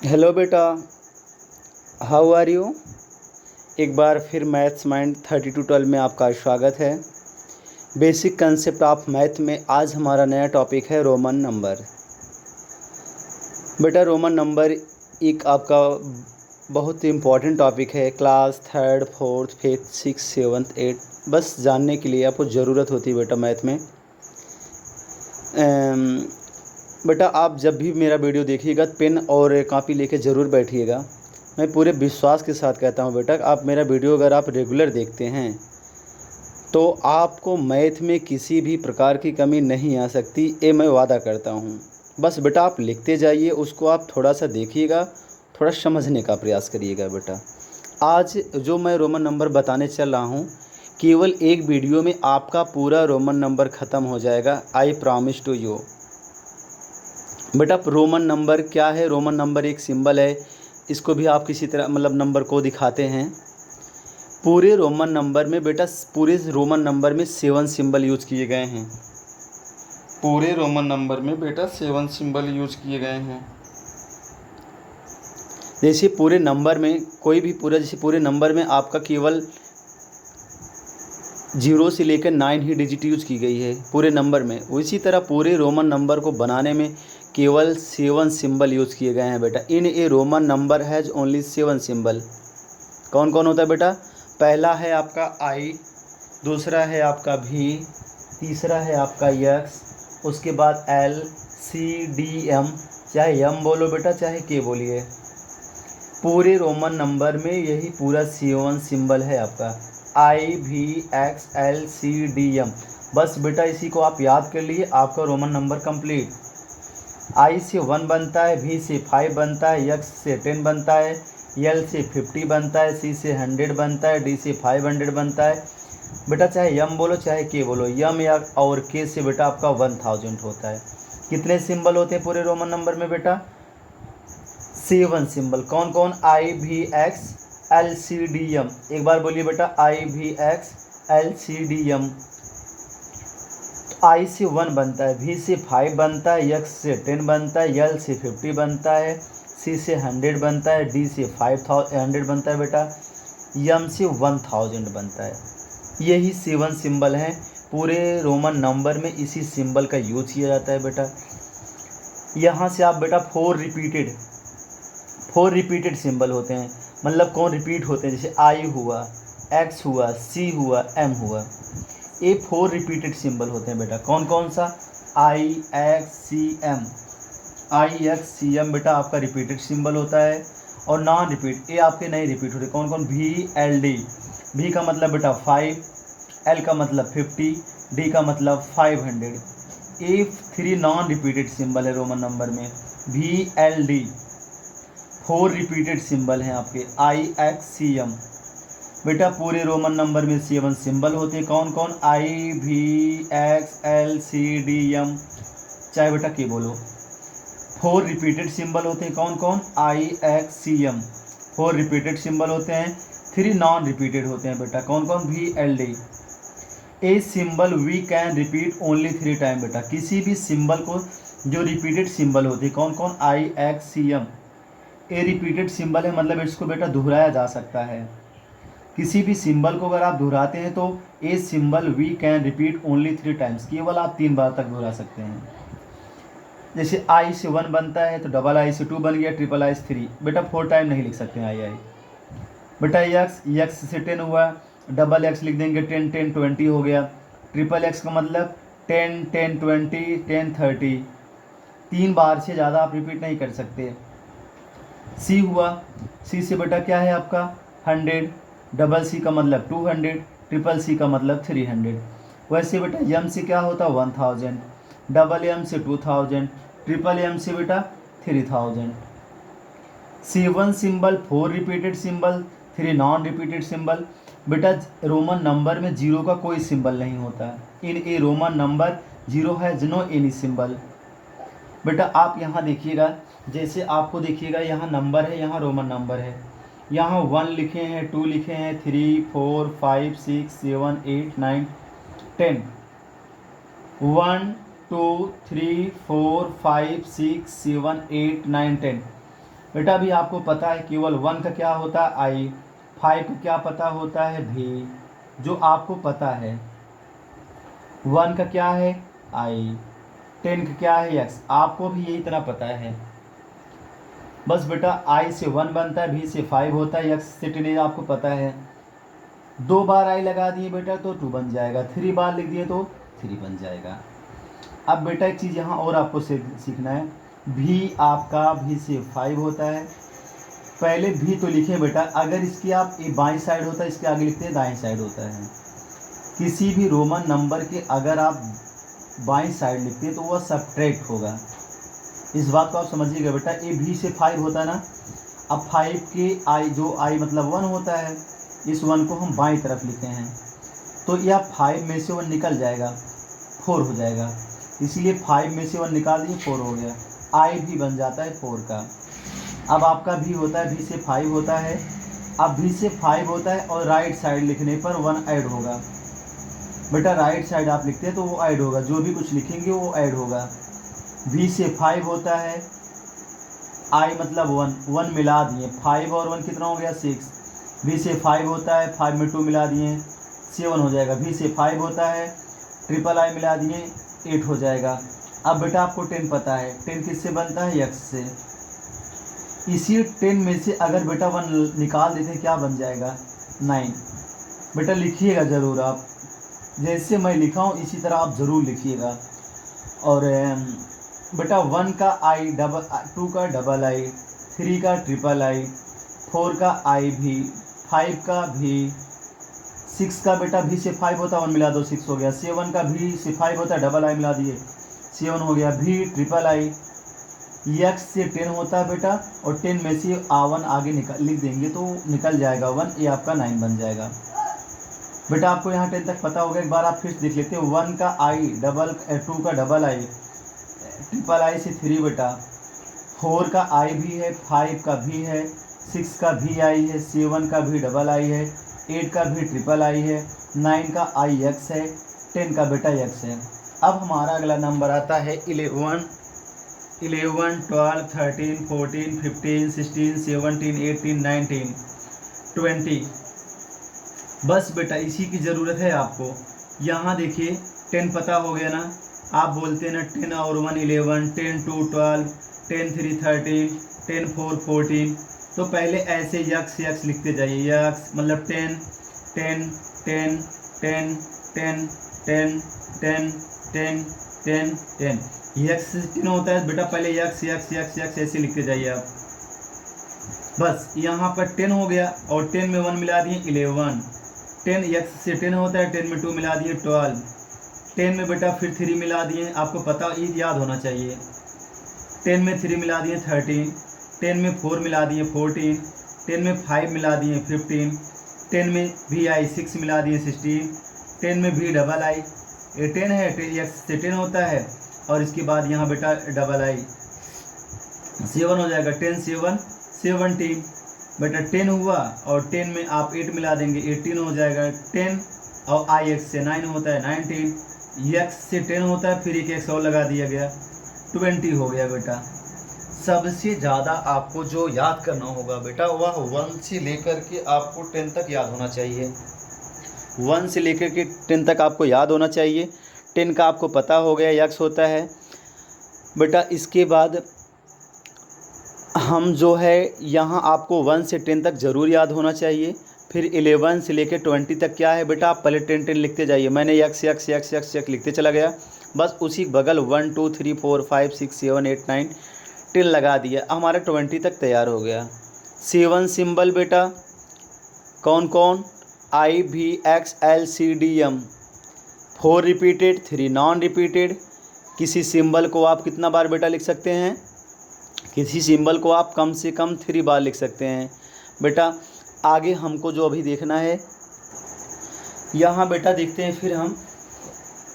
Hello बेटा, how are you. एक बार फिर मैथ्स माइंड 3212 में आपका स्वागत है। बेसिक कंसेप्ट ऑफ मैथ में आज हमारा नया टॉपिक है रोमन नंबर। बेटा रोमन नंबर एक आपका बहुत इम्पॉर्टेंट टॉपिक है। Class third fourth fifth six seventh eight बस जानने के लिए आपको ज़रूरत होती है बेटा मैथ में। बेटा आप जब भी मेरा वीडियो देखिएगा पेन और कॉपी लेके ज़रूर बैठिएगा। मैं पूरे विश्वास के साथ कहता हूँ बेटा, आप मेरा वीडियो अगर आप रेगुलर देखते हैं तो आपको मैथ में किसी भी प्रकार की कमी नहीं आ सकती, ये मैं वादा करता हूँ। बस बेटा आप लिखते जाइए, उसको आप थोड़ा सा देखिएगा, थोड़ा समझने का प्रयास करिएगा बेटा। आज जो मैं रोमन नंबर बताने चल रहा हूँ, केवल एक वीडियो में आपका पूरा रोमन नंबर ख़त्म हो जाएगा। I promise to you. बेटा रोमन नंबर क्या है? रोमन नंबर एक सिंबल है, इसको भी आप किसी तरह नंबर को दिखाते हैं। पूरे रोमन नंबर में बेटा, पूरे रोमन नंबर में 7 सिंबल यूज किए गए हैं। पूरे रोमन नंबर में बेटा 7 सिंबल यूज किए गए हैं। जैसे पूरे नंबर में कोई भी जैसे पूरे नंबर में आपका केवल 0 से लेकर 9 ही डिजिट यूज की गई है पूरे नंबर में। उसी तरह पूरे रोमन नंबर को बनाने में केवल 7 सिंबल यूज किए गए हैं बेटा। In a Roman number has only 7 symbol. कौन कौन होता है बेटा? पहला है आपका आई, दूसरा है आपका भी, तीसरा है आपका यक्स, उसके बाद एल, सी, डी, एम। चाहे एम बोलो बेटा, चाहे के बोलिए। पूरे रोमन नंबर में यही पूरा 7 सिंबल है आपका, आई भी X L C D M. बस बेटा इसी को आप याद कर लिए, आपका रोमन नंबर कंप्लीट। आई से 1 बनता है, भी से 5 बनता है, एक्स से 10 बनता है, एल से 50 बनता है, सी से 100 बनता है, डी से 500 बनता है। बेटा चाहे यम बोलो चाहे के बोलो, यम या और के से बेटा आपका 1000 होता है। कितने सिंबल होते हैं पूरे रोमन नंबर में बेटा? 7 सिंबल। कौन कौन? आई भी X L C D M. एक बार बोलिए बेटा, आई भी X L C D M. I से 1 बनता है, भी से 5 बनता है, एक्स से 10 बनता है, एल से 50 बनता है, सी से 100 बनता है, डी से 500 बनता है बेटा, यम से 1000 बनता है। यही 7 सिंबल हैं पूरे रोमन नंबर में। इसी सिंबल का यूज किया जाता है बेटा। यहाँ से आप बेटा 4 रिपीटेड सिंबल होते हैं। कौन रिपीट होते हैं? जैसे आई हुआ, एक्स हुआ, सी हुआ, एम हुआ। ये 4 रिपीटेड सिंबल होते हैं बेटा। कौन कौन सा? आई एक्स सी एम। आई एक्स सी एम बेटा आपका रिपीटेड सिंबल होता है। और नॉन रिपीट, ये आपके नहीं रिपीट होते। कौन कौन? V L D. भी का मतलब बेटा 5, एल का मतलब 50, डी का मतलब 500। ये 3 नॉन रिपीटेड सिंबल है रोमन नंबर में। भी एल डी 4 रिपीटेड सिंबल हैं आपके। आई एक्स सी एम। बेटा पूरे रोमन नंबर में 7 सिंबल होते हैं। कौन कौन? आई भी X L C D M, चाहे बेटा के बोलो। 4 रिपीटेड सिंबल होते हैं। कौन कौन? I X C M 4 repeated symbol होते हैं। 3 नॉन रिपीटेड होते हैं बेटा। कौन कौन? V L D. A symbol we can repeat only 3 time बेटा। किसी भी सिंबल को जो रिपीटेड सिंबल होते हैं, कौन कौन? I X C M. A repeated symbol है, इसको बेटा दोहराया जा सकता है। किसी भी सिंबल को अगर आप दोहराते हैं तो a symbol we can repeat only 3 times. केवल आप 3 बार तक दोहरा सकते हैं। जैसे आई से 1 बनता है तो डबल आई से 2 बन गया, ट्रिपल आई से 3। बेटा 4 टाइम नहीं लिख सकते हैं आई। बेटा एक्स से 10 हुआ, डबल एक्स लिख देंगे, 10 10 20 हो गया। ट्रिपल एक्स का मतलब 10 10 20 10 30। 3 बार से ज़्यादा आप रिपीट नहीं कर सकते। सी हुआ, सी से बेटा क्या है आपका 100, डबल सी का मतलब 200, ट्रिपल सी का मतलब 300। वैसे बेटा एम से क्या होता 1000, डबल एम से 2000, ट्रिपल एम से बेटा 3000। 7 symbol, 4 repeated symbol, 3 non repeated symbol. बेटा रोमन नंबर में 0 का कोई सिंबल नहीं होता। इन ए रोमन नंबर 0 है नो एनी सिंबल। बेटा आप यहाँ देखिएगा, जैसे आपको देखिएगा यहाँ नंबर है, यहाँ रोमन नंबर है। यहाँ 1 लिखे हैं, 2 लिखे हैं, 3 4 5 6 7 8 9 10। 1 2 3 4 5 6 7 8 9 10। बेटा अभी आपको पता है केवल 1 का क्या होता है आई, 5 का क्या पता होता है भी, जो आपको पता है 1 का क्या है आई, 10 का क्या है एक्स, आपको भी यही तरह पता है। बस बेटा आई से 1 बनता है, भी से 5 होता है, एक्स से 10 आपको पता है। 2 बार आई लगा दिए बेटा तो 2 बन जाएगा, 3 बार लिख दिए तो 3 बन जाएगा। अब बेटा एक चीज़ यहाँ और आपको सीखना है, भी आपका भी से 5 होता है। पहले भी तो लिखें बेटा, अगर इसकी आप बाईं साइड होता है इसके आगे लिखते हैं दाईं साइड होता है। किसी भी रोमन नंबर के अगर आप बाईं साइड लिखते हैं तो वह सब्ट्रैक्ट होगा। इस बात को आप समझिएगा बेटा, ये भी से 5 होता है ना, अब 5 के आई जो आई मतलब 1 होता है, इस 1 को हम बाईं तरफ लिखे हैं तो यह 5 में से 1 निकल जाएगा, 4 हो जाएगा। इसलिए 5 में से 1 निकाल दिए 4 हो गया, आई भी बन जाता है 4 का। अब आपका भी होता है, भी से 5 होता है, अब भी से 5 होता है और राइट साइड लिखने पर 1 ऐड होगा। बेटा राइट साइड आप लिखते हैं तो वो ऐड होगा, जो भी कुछ लिखेंगे वो ऐड होगा। भी से 5 होता है, आई मतलब 1 मिला दिए, 5 और 1 कितना हो गया 6। भी से 5 होता है, 5 में 2 मिला दिए 7 हो जाएगा। भी से 5 होता है, ट्रिपल आई मिला दिए 8 हो जाएगा। अब बेटा आपको 10 पता है, 10 किससे बनता है एक्स से। इसी 10 में से अगर बेटा 1 निकाल देते हैं क्या बन जाएगा 9। बेटा लिखिएगा ज़रूर आप, जैसे मैं लिखा हूँ इसी तरह आप ज़रूर लिखिएगा। और बेटा 1 का आई डबल, 2 का डबल आई, 3 का ट्रिपल आई, 4 का आई भी, 5 का भी, 6 का बेटा भी से 5 होता है 1 मिला दो 6 हो गया। 7 का भी से 5 होता है, डबल आई मिला दिए 7 हो गया। भी ट्रिपल आई, एक्स से 10 होता है बेटा, और 10 में से 1 आगे लिख देंगे तो निकल जाएगा 1, ये आपका 9 बन जाएगा। बेटा आपको यहाँ 10 तक पता हो गया, एक बार आप फिर देख लेते हैं। 1 का आई डबल, 2 का डबल आई, ट्रिपल आई से 3 बेटा, 4 का आई भी है, 5 का भी है, 6 का भी आई है, 7 का भी डबल आई है, 8 का भी ट्रिपल आई है, 9 का आई एक्स है, 10 का बेटा एक्स है। अब हमारा अगला नंबर आता है 11, 12, 13, 14, 15, 16, 17, 18, 19, 20। बस बेटा इसी की ज़रूरत है आपको। यहाँ देखिए 10 पता हो गया ना, आप बोलते हैं ना 10 और 1 11, 10 2 12, 10 3 13, 10 4 14। तो पहले ऐसे यक्स यक्स लिखते जाइए, यक्स मतलब 10 10 10 10 10 10 10 10 10 10। यक्स 10 होता है बेटा, पहले यक्स यक्स यक्स यक्स ऐसे लिखते जाइए आप। बस यहाँ पर 10 हो गया और 10 में 1 मिला दिए 11। 10 यक्स से 10 होता है, 10 में 2 मिला दिए 12। 10 में बेटा फिर 3 मिला दिए, आपको पता ये याद होना चाहिए। 10 में 3 मिला दिए 13, 10 में 4 मिला दिए 14, 10 में 5 मिला दिए 15, 10 में भी आई 6 मिला दिए 16, 10 में भी डबल आई, ये 10 है, 10 यक्स से 10 होता है, और इसके बाद यहाँ बेटा डबल आई 7 हो जाएगा। 10 7 17 बेटा 10 हुआ, और 10 में आप 8 मिला देंगे 18 हो जाएगा 10, और आई एक्स से 9 होता है 19, एक्स से 10 होता है, फिर एक एक्स और लगा दिया गया 20 हो गया बेटा। सबसे ज़्यादा आपको जो याद करना होगा बेटा वह 1 से लेकर के आपको 10 तक याद होना चाहिए। 1 से लेकर के 10 तक आपको याद होना चाहिए। 10 का आपको पता हो गया यक्स होता है बेटा। इसके बाद हम जो है यहाँ आपको 1 से 10 तक ज़रूर याद होना चाहिए। फिर 11 से लेकर 20 तक क्या है बेटा, आप पहले 10 10 लिखते जाइए। मैंने x x x x x लिखते चला गया, बस उसी बगल 1 2 3 4 5 6 7 8 9 10 लगा दिया, हमारा 20 तक तैयार हो गया। 7 सिंबल बेटा कौन कौन, आई भी X L C D M. 4 repeated, 3 non repeated. किसी सिंबल को आप कितना बार बेटा लिख सकते हैं, किसी सिंबल को आप कम से कम 3 बार लिख सकते हैं बेटा। आगे हमको जो अभी देखना है यहाँ बेटा देखते हैं फिर हम,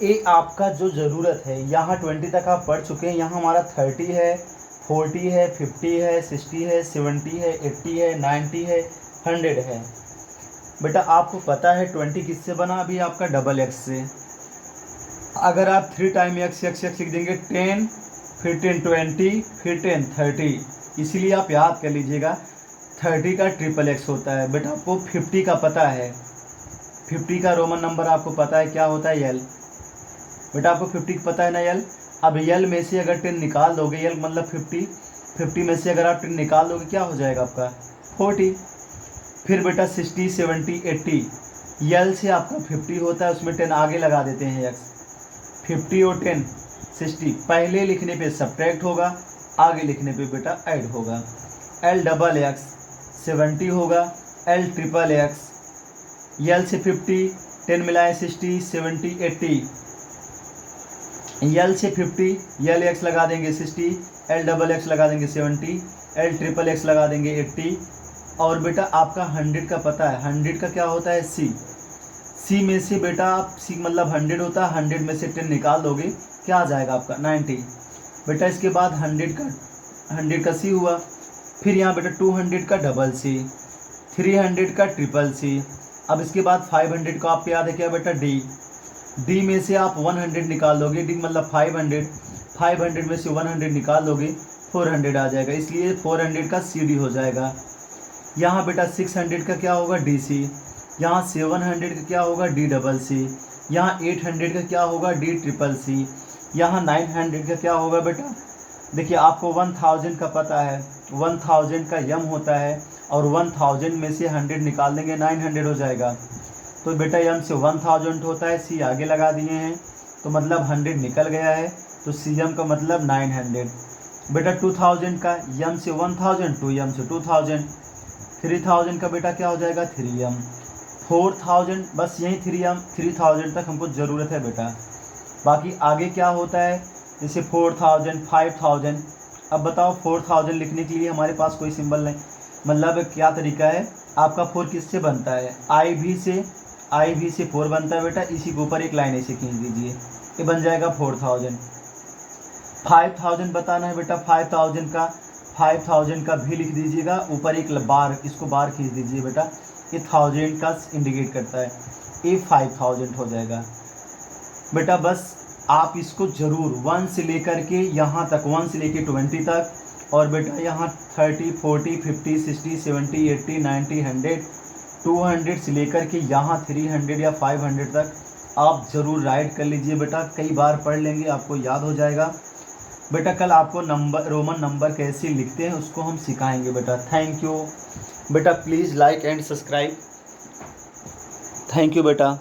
ये आपका जो ज़रूरत है यहाँ 20 तक आप पढ़ चुके हैं। यहाँ हमारा 30 है, 40 है, 50 है, 60 है, 70 है, 80 है, 90 है, 100 है बेटा। आपको पता है 20 किससे बना, अभी आपका डबल एक्स से। अगर आप 3 टाइम एक्स एक्स एक्स लिख देंगे 10, फिर 10 20, फिर 10 30, इसलिए आप याद कर लीजिएगा 30 का ट्रिपल एक्स होता है। बेटा आपको 50 का पता है, 50 का रोमन नंबर आपको पता है क्या होता है, यल। बेटा आपको 50 का पता है ना, यल। अब यल में से अगर 10 निकाल दोगे, यल मतलब 50 में से अगर आप 10 निकाल दोगे क्या हो जाएगा आपका 40। फिर बेटा 60 70 80, यल से आपका 50 होता है, उसमें 10 आगे लगा देते हैं एक्स। 50 और 10 60, पहले लिखने पे सब्ट्रैक्ट होगा, आगे लिखने पे बेटा ऐड होगा। एल डबल एक्स 70 होगा, एल ट्रिपल एक्स, यल से 50, 10 मिलाए 60 70 80, यल से 50, यल एक्स लगा देंगे 60, एल डबल एक्स लगा देंगे 70, एल ट्रिपल एक्स लगा देंगे 80। और बेटा आपका 100 का पता है, 100 का क्या होता है सी। सी में से बेटा आप सी मतलब 100 होता है, 100 में से 10 निकाल दोगे क्या आ जाएगा आपका 90। बेटा इसके बाद 100 का सी हुआ। फिर यहाँ बेटा 200 का डबल सी, 300 का ट्रिपल सी। अब इसके बाद 500 को आपको याद है क्या बेटा डी। डी में से आप 100 निकाल दोगे, डी मतलब 500 में से 100 निकाल दोगे 400 आ जाएगा, इसलिए 400 का सी डी हो जाएगा। यहाँ बेटा 600 का क्या होगा डी सी, यहाँ 700 का क्या होगा डी डबल सी, यहाँ 800 का क्या होगा डी ट्रिपल सी, यहाँ 900 का क्या होगा बेटा। देखिए आपको 1000 का पता है, 1000 का यम होता है, और 1000 में से 100 निकाल देंगे 900 हो जाएगा। तो बेटा यम से 1000 होता है, सी आगे लगा दिए हैं तो मतलब 100 निकल गया है, तो सी यम का मतलब 900। बेटा 2000 का यम से 1000, 2 यम से 2000, 3000 का बेटा क्या हो जाएगा 3 यम, 4000 बस यही 3 यम, 3000 तक हमको ज़रूरत है बेटा। बाकी आगे क्या होता है जैसे 4000 5000। अब बताओ 4000 लिखने के लिए हमारे पास कोई सिंबल नहीं, मतलब क्या तरीका है आपका 4 किससे बनता है, आई भी से 4 बनता है बेटा, इसी के ऊपर एक लाइन ऐसे खींच दीजिए, ये बन जाएगा 4000। 5000 बताना है बेटा, 5000 का भी लिख दीजिएगा, ऊपर एक बार, इसको बार खींच दीजिए बेटा, ये 1000 का इंडिकेट करता है, ये 5000 हो जाएगा बेटा। बस आप इसको ज़रूर 1 से लेकर के यहाँ तक, 1 से लेकर 20 तक, और बेटा यहाँ 30 40 50 60 70 80 90 100 200 से लेकर के यहाँ 300 या 500 तक आप ज़रूर राइट कर लीजिए बेटा, कई बार पढ़ लेंगे आपको याद हो जाएगा बेटा। कल आपको रोमन नंबर कैसे लिखते हैं उसको हम सिखाएंगे बेटा। थैंक यू बेटा, please like and subscribe. Thank you बेटा।